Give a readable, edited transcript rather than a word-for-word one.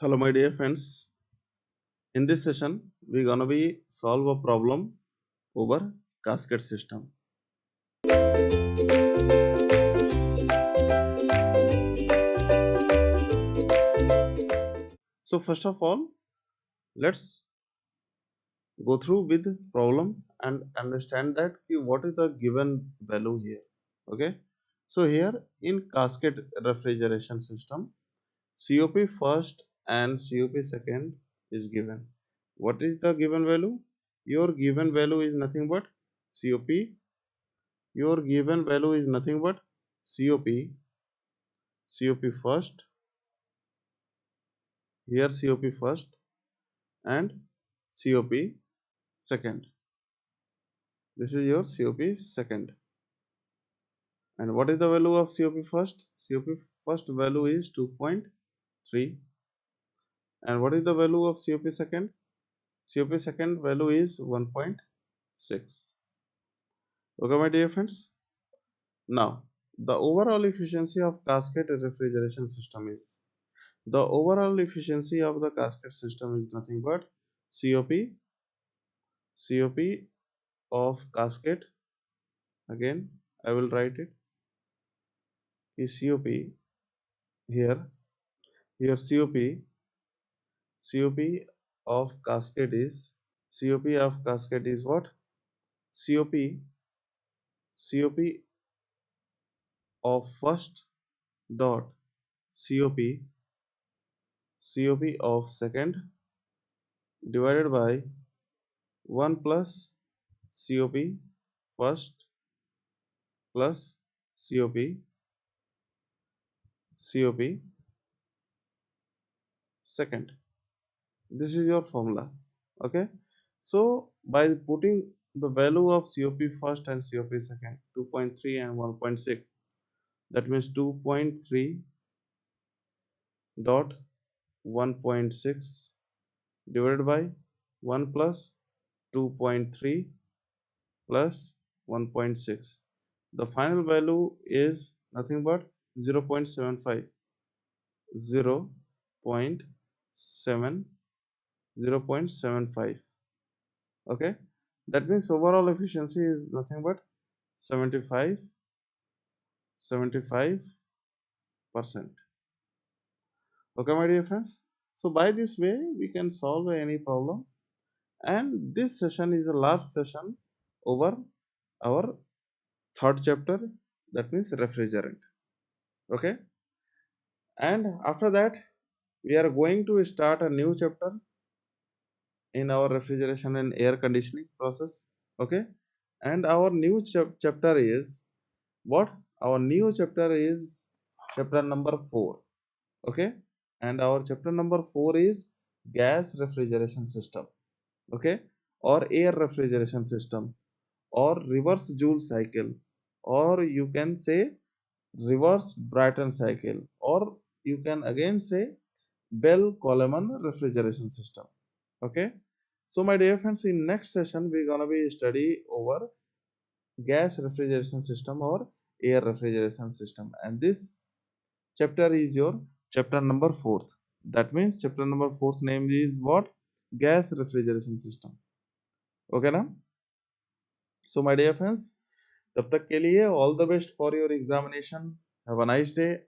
Hello my dear friends. In this session we're gonna be solve a problem over cascade system. So first of all, let's go through with problem and understand that what is the given value here. Okay, so here in cascade refrigeration system, COP first and COP second is given. What is the given value? Your given value is nothing but COP. Your given value is nothing but COP, COP first, here COP first and COP second. This is your COP second. And what is the value of COP first? COP first value is 2.3. And what is the value of COP second? COP second value is 1.6. Okay, my dear friends. Now, the overall efficiency of cascade refrigeration system is the overall efficiency of the cascade system is nothing but COP, COP of cascade. Again, I will write it is COP here. Here COP of cascade is what? COP COP of first dot COP COP of second divided by 1 plus COP first plus COP COP second. This is your formula. Okay, so by putting the value of COP first and COP second 2.3 and 1.6, that means 2.3 dot 1.6 divided by 1 plus 2.3 plus 1.6, the final value is nothing but 0.75 0.75. Okay, that means overall efficiency is nothing but 75 percent. Okay, my dear friends, so by this way we can solve any problem, and this session is the last session over our third chapter, that means refrigerant. Okay, and after that we are going to start a new chapter in our refrigeration and air conditioning process. Okay, and our new chapter is what? Our new chapter is chapter number 4. Okay, and our chapter number 4 is gas refrigeration system. Okay, or air refrigeration system, or reverse Joule cycle, or you can say reverse Brayton cycle, or you can again say Bell Coleman refrigeration system. Okay, so my dear friends, in next session we're gonna be study over gas refrigeration system or air refrigeration system, and this chapter is your chapter number 4th. That means chapter number 4th name is what? Gas refrigeration system. Okay ना? So my dear friends, तब तक के लिए all the best for your examination. Have a nice day